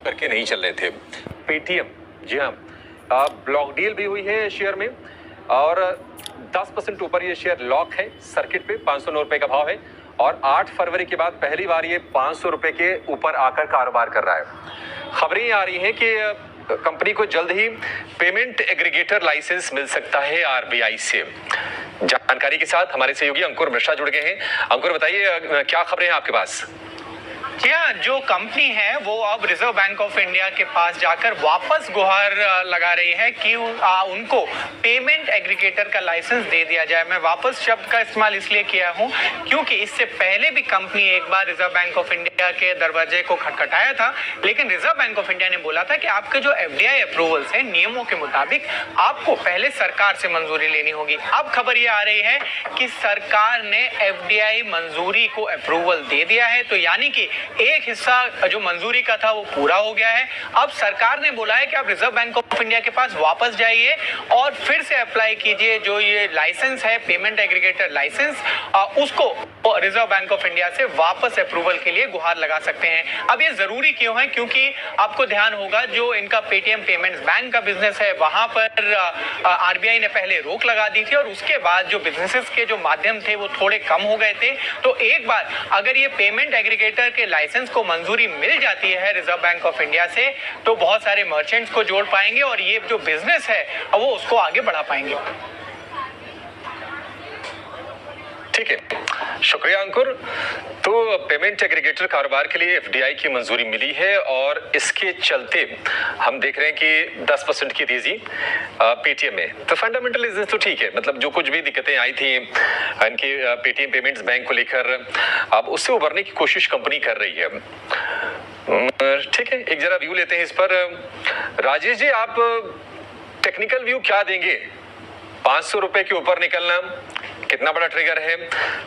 करके नहीं चल रहे थे। पेटीएम, जी हाँ, ब्लॉक डील भी हुई है शेयर में और 10% ऊपर ये शेयर लॉक है सर्किट पे। 509 रुपए का भाव है और 8 फरवरी के बाद पहली बार ये 500 रुपए के ऊपर आकर कारोबार कर रहा है। खबरें आ रही हैं कि कंपनी को जल्द ही पेमेंट एग्रीगेटर लाइसेंस मिल सकता है आरबीआई से। जानकारी के साथ हमारे सहयोगी अंकुर मिश्रा जुड़ गए हैं। अंकुर, बताइए क्या खबरें हैं आपके पास? जी हाँ, जो कंपनी है वो अब रिजर्व बैंक ऑफ इंडिया के पास जाकर वापस गुहार लगा रही है कि उनको पेमेंट एग्रीगेटर का लाइसेंस दे दिया जाए। मैं वापस शब्द का इस्तेमाल इसलिए किया हूँ क्योंकि इससे पहले भी कंपनी एक बार रिजर्व बैंक ऑफ इंडिया के दरवाजे को खटखटाया था, लेकिन रिजर्व बैंक ऑफ इंडिया ने बोला था कि आपके जो एफडीआई अप्रूवल्स हैं नियमों के मुताबिक आपको पहले सरकार से मंजूरी लेनी होगी। अब खबर ये आ रही है कि सरकार ने एफडीआई मंजूरी को अप्रूवल दे दिया है, तो यानी कि एक हिस्सा जो मंजूरी का था वो पूरा हो गया है। अब सरकार ने बोला है कि आप रिजर्व बैंक ऑफ इंडिया के पास वापस जाइए और फिर से अप्लाई कीजिए जो ये लाइसेंस है पेमेंट एग्रीगेटर लाइसेंस, उसको रिजर्व बैंक ऑफ इंडिया से वापस अप्रूवल के लिए गुहार लगा सकते हैं। अब ये जरूरी क्यों है? क्योंकि आपको ध्यान होगा जो इनका पेटीएम पेमेंट्स बैंक का बिजनेस है वहां पर आरबीआई ने पहले रोक लगा दी थी और उसके बाद जो बिजनेसेस के जो माध्यम थे वो थोड़े कम हो गए थे। तो एक बार अगर ये पेमेंट एग्रीगेटर के लाइसेंस को मंजूरी मिल जाती है रिजर्व बैंक ऑफ इंडिया से तो बहुत सारे मर्चेंट्स को जोड़ पाएंगे और ये जो बिजनेस है वो उसको आगे बढ़ा पाएंगे। ठीक है, शुक्रिया अंकुर। तो पेमेंट एग्रीगेटर कारोबार के लिए एफडीआई की मंजूरी मिली है और इसके चलते हम देख रहे हैं कि 10% की तेजी पेटीएम में। तो फंडामेंटल रीजन तो ठीक है, मतलब जो कुछ भी दिक्कतें आई थी इनके पेटीएम पेमेंट्स बैंक को लेकर, अब उससे उभरने की कोशिश कंपनी कर रही है। ठीक है, एक जरा व्यू लेते हैं इस पर। राजेश जी, आप टेक्निकल व्यू क्या देंगे? 500 रुपए के ऊपर निकलना कितना बड़ा ट्रिगर है?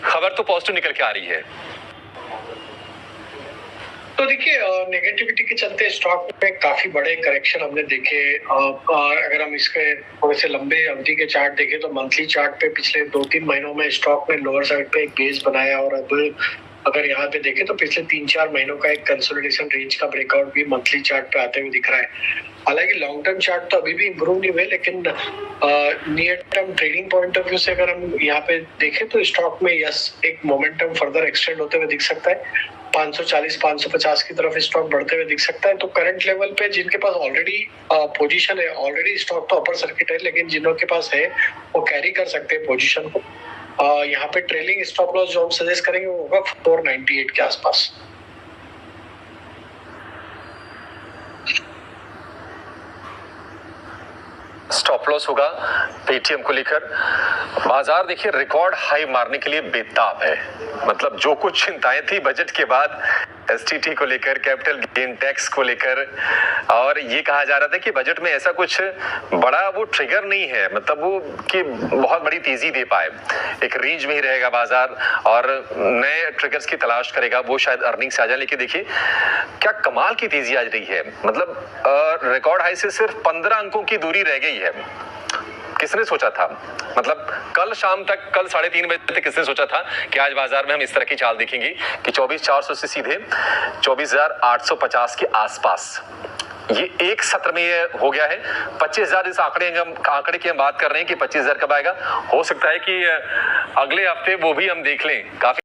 खबर तो पॉजिटिव निकल के आ रही है। तो देखिए, नेगेटिविटी के चलते स्टॉक में काफी बड़े करेक्शन हमने देखे। अगर हम इसके थोड़े से लंबे अवधि के चार्ट देखें तो मंथली चार्ट पे पिछले 2-3 महीनों में स्टॉक ने लोअर साइड पे एक बेस बनाया और अब अगर यहाँ पे देखें तो पिछले 3-4 महीनों का एक कंसोलिडेशन रेंज का ब्रेकआउट भी मंथली चार्ट पे आते हुए दिख रहा है। हालांकि लॉन्ग टर्म चार्ट तो अभी भी इंप्रूव नहीं हुए, लेकिन near term trading point of view से अगर हम यहाँ पे देखें तो स्टॉक में एक मोमेंटम फर्दर एक्सटेंड होते हुए दिख सकता है। 540-550 की तरफ स्टॉक बढ़ते हुए दिख सकता है। तो करंट लेवल पे जिनके पास ऑलरेडी पोजीशन है, ऑलरेडी स्टॉक तो अपर सर्किट है, लेकिन जिनों के पास है वो कैरी कर सकते हैं पोजीशन को। यहाँ पे ट्रेलिंग स्टॉप लॉस जो हम सजेस्ट करेंगे वो होगा 498 के आसपास। स्टॉप लॉस होगा पेटीएम को लेकर। बाजार देखिए रिकॉर्ड हाई मारने के लिए बेताब है, मतलब जो कुछ चिंताएं थी बजट के बाद एसटीटी को लेकर, कैपिटल गेन टैक्स को लेकर, और ये कहा जा रहा था कि बजट में ऐसा कुछ बड़ा वो ट्रिगर नहीं है, मतलब वो कि बहुत बड़ी तेजी दे पाए, एक रेंज में ही रहेगा बाजार और नए ट्रिगर्स की तलाश करेगा, वो शायद अर्निंग्स आ जाए। लेकिन देखिए क्या कमाल की तेजी आ रही है, मतलब रिकॉर्ड हाई से सिर्फ 15 अंकों की दूरी रह गई है। किसने सोचा था, मतलब कल शाम तक, कल 3:30 बजे तक किसने सोचा था कि आज बाजार में हम इस तरह की चाल देखेंगे कि 24,400 से सीधे 24,850 के आसपास। ये एक सत्र में ये हो गया है। 25,000 इस आंकड़े की हम बात कर रहे हैं कि 25,000 कब आएगा। हो सकता है कि अगले हफ्ते वो भी हम देख लें। काफी